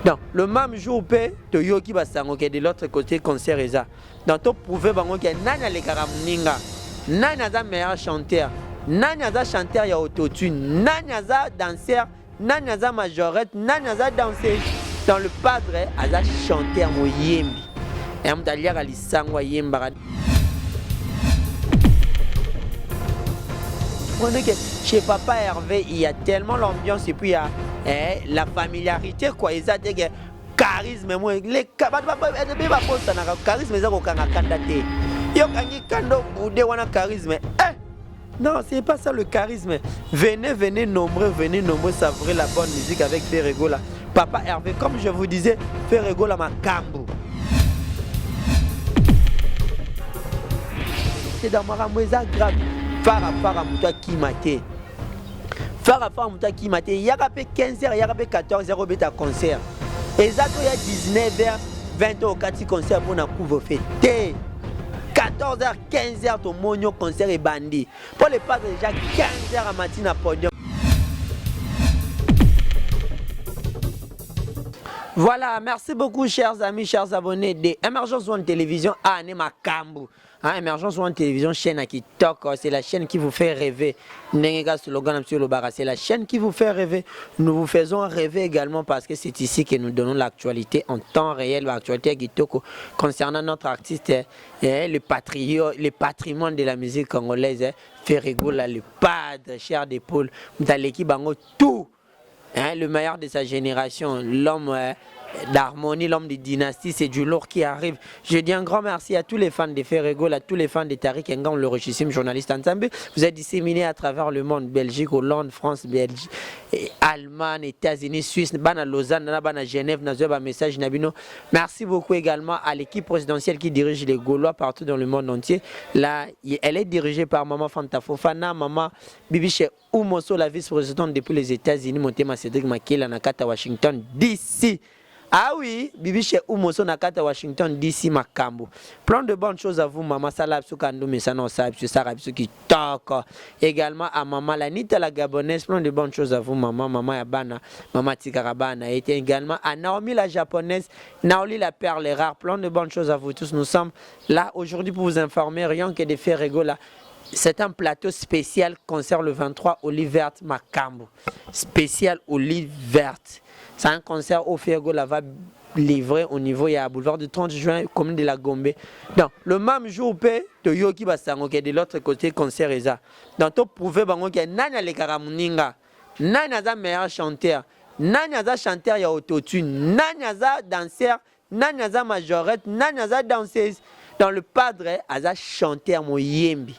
Donc, le même jour, tu yoki basango de l'autre côté concert eza. Donc, tu prouves bango que nana le karamuninga, nana za meilleur chanteur, nana za chanteur ya autotune, nana za danseur, nana za majorette, nana za danseuse. Dans le padre, aza chanteur mo yembi. Et on t'a dit à l'isangwa yemba. Prenez que chez Papa Hervé, il y a tellement l'ambiance et puis il y a la familiarité quoi. Ils ont des charisme moi les charisme ils ont candidaté. Yo kangi kando boudé wana charisme. Non, c'est pas ça le charisme. Venez nombreux savourer la bonne musique avec Ferrego là. Papa Hervé, comme je vous disais, Ferrego là ma cambo. C'est dans ma ramoueza grave. Farafara mouta qui maté. Farafara mouta qui maté. Il y a 15h, il y a 14h au bêta concert. Et ça, il y a 19h, 20h au 4 concert pour nous couvre-feu. 14h, 15h, ton monio concert est bandit. Pour les pas déjà 15h à matin à podium. Voilà, merci beaucoup chers amis, chers abonnés de Emergence One Télévision à Anema Kambu. Emergence One Télévision, chaîne qui toque, c'est la chaîne qui vous fait rêver. C'est la chaîne qui vous fait rêver. Nous vous faisons rêver également parce que c'est ici que nous donnons l'actualité en temps réel, l'actualité qui toque concernant notre artiste, le patrimoine de la musique congolaise, Ferrego, le padre, cher d'épaule, l'équipe tout. Le meilleur de sa génération, l'homme d'harmonie, l'homme de dynastie, c'est du lourd qui arrive. Je dis un grand merci à tous les fans de Ferrego, à tous les fans de Tariq Ngan, le richissime journaliste ensemble. Vous êtes disséminés à travers le monde, Belgique, Hollande, France, Belgique, Allemagne, États-Unis, Suisse, Bana Lausanne, Bana Genève, Nazoba message Nabino. Merci beaucoup également à l'équipe présidentielle qui dirige les Gaulois partout dans le monde entier. Là, elle est dirigée par Maman Fanta Fofana, Maman Bibiche Oumoso, la vice-présidente depuis les États-Unis, Montema Cédric Makela, Nakata, Washington, DC. Ah oui, Bibi chez Oumoso Nakata Washington DC Makambo. Plein de bonnes choses à vous, maman Salab Soukando Mesano Sab, Sarab qui toque. Également à maman Lanita la Gabonaise, plein de bonnes choses à vous, maman Yabana, maman Tikarabana. Et également à Naomi la Japonaise, Naoli la Perle Rare, plein de bonnes choses à vous tous. Nous sommes là aujourd'hui pour vous informer, rien que de Ferrego là. C'est un plateau spécial concert le 23 Olive Verte Makambo. Spécial Olive Verte. C'est un concert au Ferrego là va livrer au niveau, il y a boulevard du 30 juin, commune de la Gombe. Donc, le même jour, tu yoki basango de l'autre côté concert est ça. Donc, tu prouves que nana le karamuninga, nana za meilleur chanteur, nana za chanteur ya autotune, nana za danseur, nana za majorette, nana za danseuse. Dans le padre, aza chanteur mo yembi.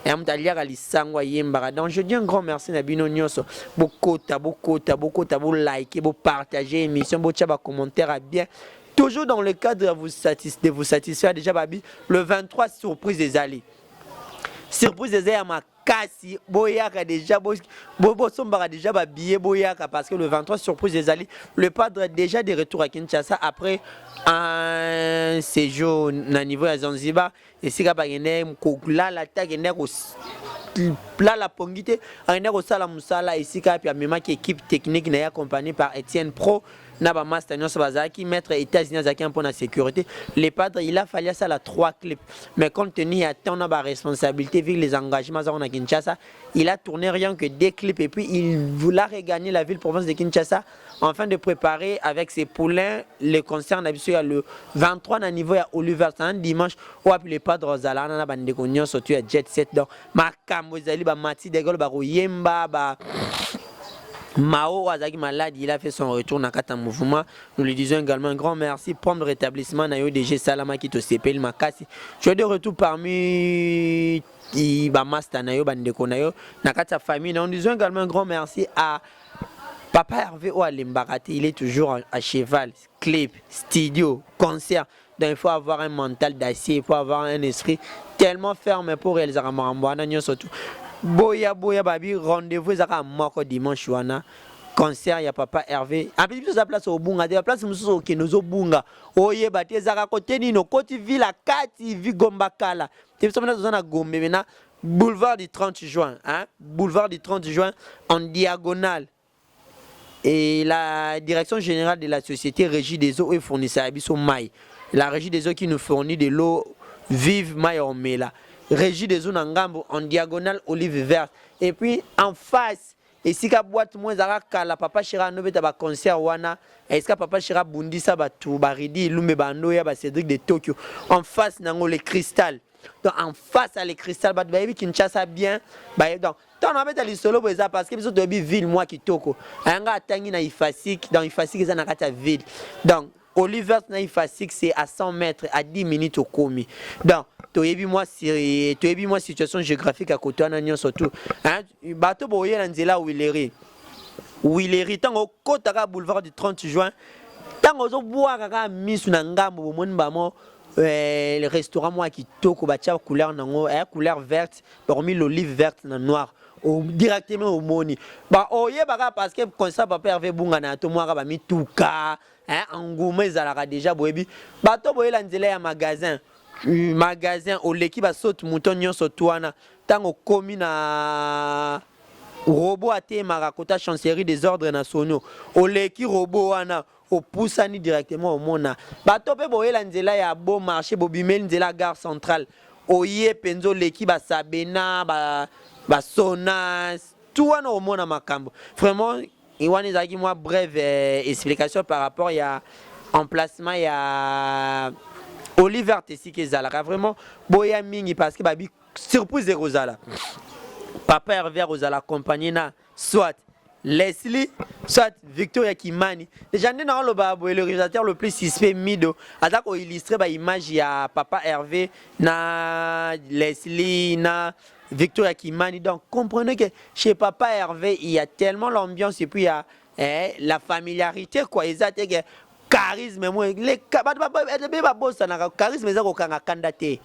Et on t'a dit à l'isangwa yemba. Donc je dis un grand merci à Bino Nyoso. Beaucoup, vous liker, vous partager l'émission, vous faire commentaire à bien. Toujours dans le cadre de vous satisfaire. Déjà, Babi, le 23, surprise des alliés. Surprise des alliés à ma kasi. Boyaka déjà, Bosombara déjà, billet Boyaka. Parce que le 23, surprise des alliés. Le padre est déjà de retour à Kinshasa après un séjour à niveau à Zanzibar. Et si là la tag là la pongité au sala musala ici puis même équipe technique n'est accompagnée par Étienne Pro naba master nyonso bazaki maître États-Unis zaki pour la sécurité les padres il a fallu ça la 3 clips mais compte tenu à tant na responsabilité vu les engagements à Kinshasa il a tourné rien que 2 clips et puis il voulait regagner la ville province de Kinshasa afin de préparer avec ses poulains le concert le 23 na niveau à Oliver un dimanche où les padres zala na bande konyo surtout à Jet Set donc makambo zali ba mati de gol ba yemba ba Mao Azaki malade, il a fait son retour dans le mouvement. Nous lui disons également un grand merci. Prompt rétablissement na DG Salama qui te CPL Makasi. Je suis de retour parmi Master Nayo Bandeko Nayo Nakata famille. Nous disons également un grand merci à Papa Hervé Oualimbarati. Il est toujours à cheval, clip, studio, concert. Donc il faut avoir un mental d'acier, il faut avoir un esprit tellement ferme pour réaliser un Maramboana surtout. Boya babi rendez-vous zaka moko dimanche wana concert ya Papa Hervé a petit sa place au bunga de place mususu kenozo bunga oye batie zaka côté nino côté ville la kati vi gombakala te somena zona gombe mena boulevard du 30 juin hein boulevard du 30 juin en diagonale et la direction générale de la société Régie des eaux et fournisseur Abisso Maï. La Régie des eaux qui nous fournit de l'eau vive Maï en Mela. Régie des eaux Nangambo en diagonale olive verte. Et puis en face, et si ka boîte moins zara la papa Chira no beta ba concert wana, est-ce que papa Chira bundisa ba tout baridi lumbe ba noya ba Cédric de Tokyo. En face nango les cristal. Donc en face à les cristal ba baby Kinshasa bien. Ba donc tant on met les solo boza parce que biso de ville moi qui toko. Anga tangi na ifasik dans ifasik za na kata ville. Donc Oliver na ifasik c'est à 100 mètres à 10 minutes au komi. Donc moi situation géographique à côté en surtout hein bateau boyer na nzela Willery tango kotaka boulevard du 30 juin tango zo boire kaka misu na ngambo bomoni bamo le restaurant moi qui toko batia couleur nango couleur verte parmi l'olive verte na noir directement au moni ba oye baka parce que comme ça papa Hervé bunga na to moi ba mituka hein engouement ezalaka déjà boyebi bateau boyer la nzela ya magasin au l'équipe a sauté mouton nyonso tuana tango komi na robot até marakota chancellerie des ordres nationaux au l'équipe robot wana au poussani directement au mona bato pe boyela nzela ya beau marché bobimeli nzela gare centrale oye penzo l'équipe ba sabena ba sonas tout wana au mona makambo vraiment iwani zaki moi brève explication par rapport ya emplacement ya Oliver Tessi Kezala vraiment boya mingi parce que babi surprise Rosala. Papa Hervé Rosala accompagné na soit Leslie soit Victoria Kimani. Déjà dans le babo le réalisateur le plus suspect Mido attaque illustrer ba image ya Papa Hervé na Leslie na Victoria Kimani. Donc comprenez que chez Papa Hervé il y a tellement l'ambiance et puis il y a la familiarité quoi exact que charisme moi les bossa na charisme ezako kanga kanda te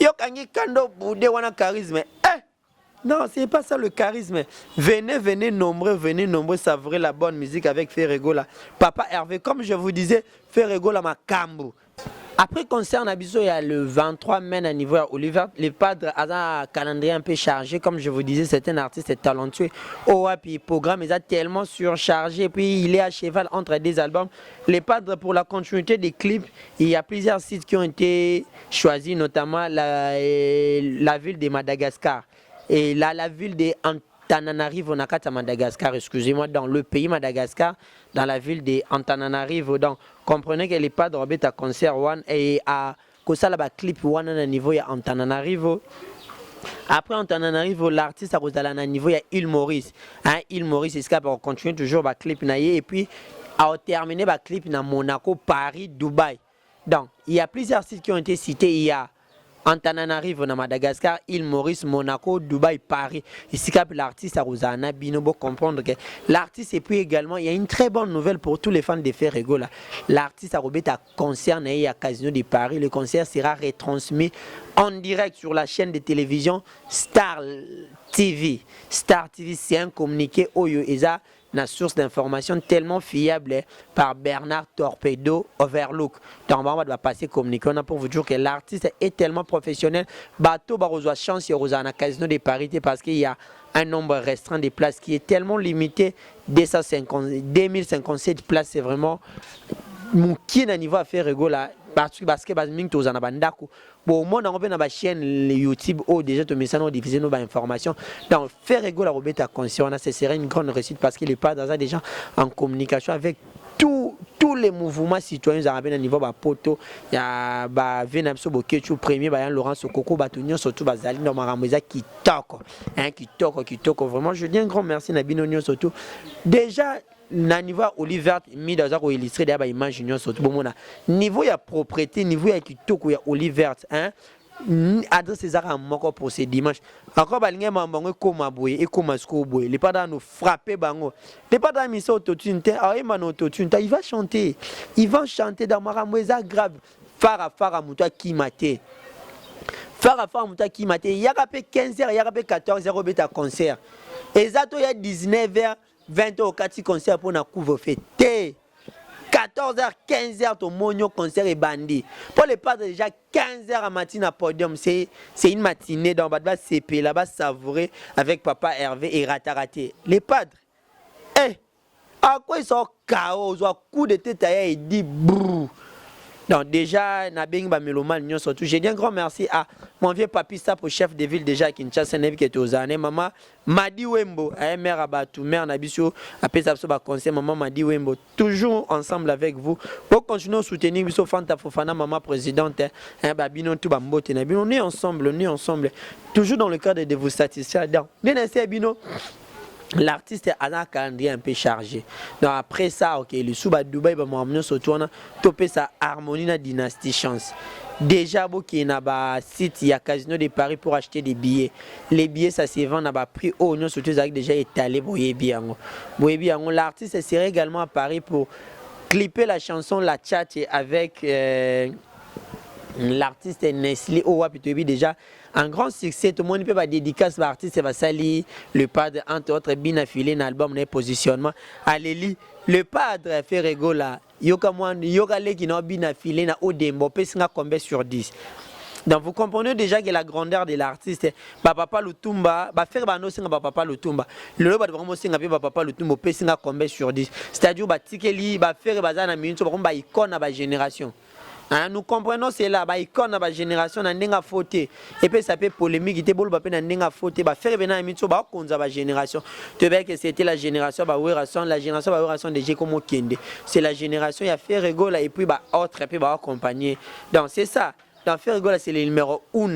yo kangi kando bude wana charisme non c'est pas ça le charisme venez nombreux savourer la bonne musique avec Ferrego là Papa Hervé comme je vous disais Ferrego là makambo. Après concert Nabiso il y a le 23 mai à niveau à Oliver les padres a un calendrier un peu chargé comme je vous disais c'est un artiste talentueux puis programme est tellement surchargé puis il est à cheval entre des albums les padres pour la continuité des clips il y a plusieurs sites qui ont été choisis notamment la ville de Madagascar et là la ville de Antananarivo Nakata Madagascar excusez-moi dans le pays Madagascar dans la ville de Antananarivo donc comprenez que les pas de Robert à concert one et à Kosala ba clip one à niveau ya Antananarivo. Après Antananarivo l'artiste a Rosala à niveau ya Île Maurice. Hein Île Maurice est capable de continuer toujours ba clip naie et puis a terminé ba clip na Monaco, Paris, Dubaï. Donc il y a plusieurs sites qui ont été cités il y a Antananarivo na Madagascar, Île Maurice, Monaco, Dubaï, Paris. Ici cap l'artiste a Rosana Binobo comprendre que l'artiste et puis également il y a une très bonne nouvelle pour tous les fans de Ferrego là. L'artiste a Robert à concert à Casino de Paris. Le concert sera retransmis en direct sur la chaîne de télévision Star TV. Star TV c'est un communiqué Oyo Eza une source d'information tellement fiable par Bernard Torpedo Overlook. Donc on va passer communiquer pour vous dire que l'artiste est tellement professionnel. Bateau va reçoit chance à un casino de Paris parce qu'il y a un nombre restreint de places qui est tellement limité. 2057 places, c'est vraiment qui n'a niveau à faire rigoler parce que basming tous en abandako. Bon, moi on a une chaîne YouTube où déjà tout message nous diffuser nos informations. Donc faire rigoler Robert à conscience, ce serait une grande réussite parce qu'il est pas dans déjà en communication avec tous les mouvements citoyens arabes à niveau poto il y a Venamso Bokechu premier Laurent Sokoko Batunio surtout Bazali dans Marameza qui toque vraiment je dis un grand merci Nabino Nyo surtout déjà na niveau Oliver mis dans un illustré d'aba image Nyo surtout bon niveau il y a propriété niveau il y a kitoko il y a Oliver hein adresse ces arts moko pour ce dimanche encore balinga mambango koma boye et koma sko boye les pas nous frapper bango les pas dans mission autotune autotune il va chanter dans maramweza grave fara muta qui maté fara muta qui maté il y a rapé 15h il y a rapé 14h beta concert et ça il y a 19h 20h au 4 concert pour na couvre-feu 14h, 15h, ton monio concert est bandit. Pour les padres, déjà 15h à matin à podium, c'est une matinée dans le CP, là-bas savourer avec Papa Hervé et Rataraté. Les padres, à quoi ils sont chaos ou coup de tête et dit brrr. Donc déjà, Nabing Mélomane, surtout. J'ai dit un grand merci à mon vieux papi Sapo, chef de ville déjà à Kinshasa, qui était aux années. Maman Madi Wembo, mère Abatou, mère Nabisio, après ça, conseil, maman Madi Wembo, toujours ensemble avec vous. Pour continuer à soutenir Biso Fanta Fofana, maman présidente, Babino Tubambote, Nabino, on est ensemble, toujours dans le cadre de vous satisfaire. Donc, bien assez, Bino. L'artiste a un calendrier un peu chargé. Donc après ça, ok, le Souba Dubaï va m'amener sur toi, topé sa harmonie na dynastie chance. Déjà, il y a un site, il y a Casino de Paris pour acheter des billets. Les billets, ça se vend à prix haut, nous surtout déjà étalé pour bien. L'artiste serait également à Paris pour clipper la chanson La Tchatche avec l'artiste Nestlé Owapitobi déjà. Un grand succès, tout le monde peut pas dédicace l'artiste va salir le padre entre autres bien affilé dans l'album de positionnement. Allez le padre fait rigoler. Yoka le qui n'a bien affilé na Odembo pesinga combien sur 10. Donc vous comprenez déjà que la grandeur de l'artiste, Papa Lutumba, faire bano singa Papa Lutumba. Le ba vraiment singa Papa Lutumba pesinga combien sur 10. C'est-à-dire ba tikeli ba faire bazana minute ba icône na ba génération. Hein, nous comprenons cela, bah icône na ba génération na ndenga fauté et puis ça peut polémique ité bol ba pe na ndenga fauté ba faire bena mitso ba konza ba génération. Tu vois que c'était la génération ba werason de Jekomo Kende. C'est la génération il a fait rigoler et puis ba autre et puis ba accompagner. Donc c'est ça. Dans faire rigoler c'est le numéro 1,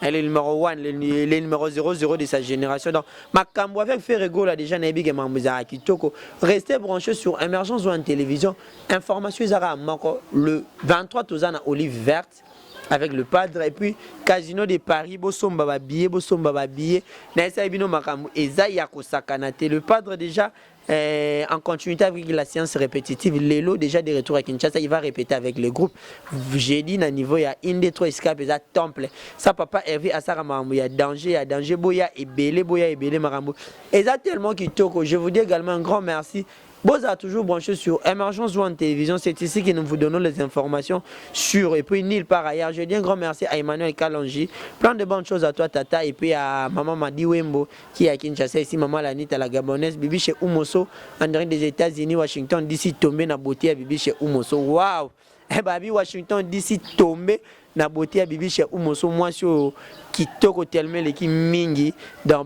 le numéro 1, le numéro 00 de sa génération. Donc ma cambo avec faire rigoler déjà na big mamouza kitoko. Restez branchés sur Émergence One Télévision. Information Zara Mako le 23 Tozana Olive Verte avec le padre et puis Casino de Paris bosomba billet na esa bino makambo eza ya kosakanate le padre déjà en continuité avec la séance répétitive Lelo déjà de retour à Kinshasa il va répéter avec le groupe j'ai dit na niveau il y a une des trois escapes eza temple ça papa Hervé asara makambo il y a danger boya ebele makambo eza tellement kitoko je vous dis également un grand merci. Vous a toujours branché sur Émergence One Télévision. C'est ici que nous vous donnons les informations sur et puis nulle part ailleurs. Je dis un grand merci à Emmanuel Kalonji. Plein de bonnes choses à toi, Tata. Et puis à Maman Madi Wembo qui est à Kinshasa. Ici, Maman Lanita, la Gabonaise. Bibi chez Umoso, en direct des États-Unis, Washington, d'ici tombé na beauté à Bibi chez Umoso. Waouh! Eh bien, Washington, d'ici tombé na beauté à Bibi chez Umoso. Moi, sur Kitoko tellement l'équipe Mingi dans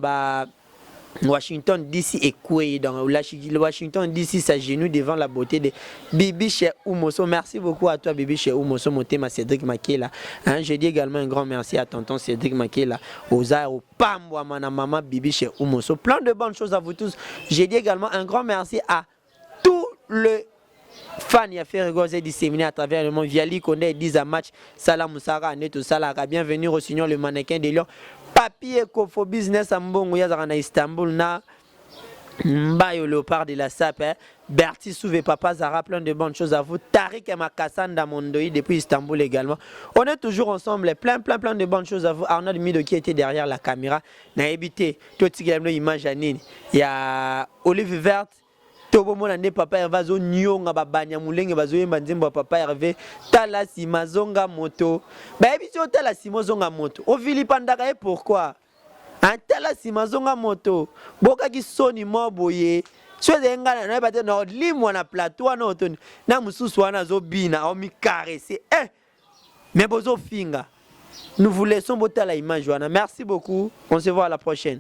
Washington DC est coué dans Washington DC s'agenouille devant la beauté de Bibi chez Umoso. Merci beaucoup à toi Bibi chez Umoso, mon thème à Cédric Makela. Hein, je dis également un grand merci à tonton Cédric Makela, aux au Pambo, à ma maman Bibi chez Umoso. Plein de bonnes choses à vous tous. Je dis également un grand merci à tous les fans y a fait regoser disséminer à travers le monde. Viali connaît 10 à match. Salam Moussara, Neto Salara. Bienvenue au Signor le mannequin de Lyon. Papier Kofo Business à Mbongo Yazara Istanbul na Mbayo Léopard de la SAP Berti Souvé Papa Zara, plein de bonnes choses à vous. Tariq et Makassanda Mondoï depuis Istanbul également. On est toujours ensemble, plein de bonnes choses à vous. Arnaud Mido qui était derrière la caméra n'a évité tout ce qu'il y a image il y a Olive Verte. Tobo mona ne papa Hervé zo nyonga babanya mulenge bazo yemba nzembo papa Hervé tala simazonga moto ba ebisi tala simazonga moto o vilipandaka et pourquoi un tala simazonga moto boka ki soni moboye soze ngana na bate na limwa na plateau na otoni na mususu wana zo bina o mi caresser mais bozo finga nous vous laissons botala image wana merci beaucoup on se voit à la prochaine.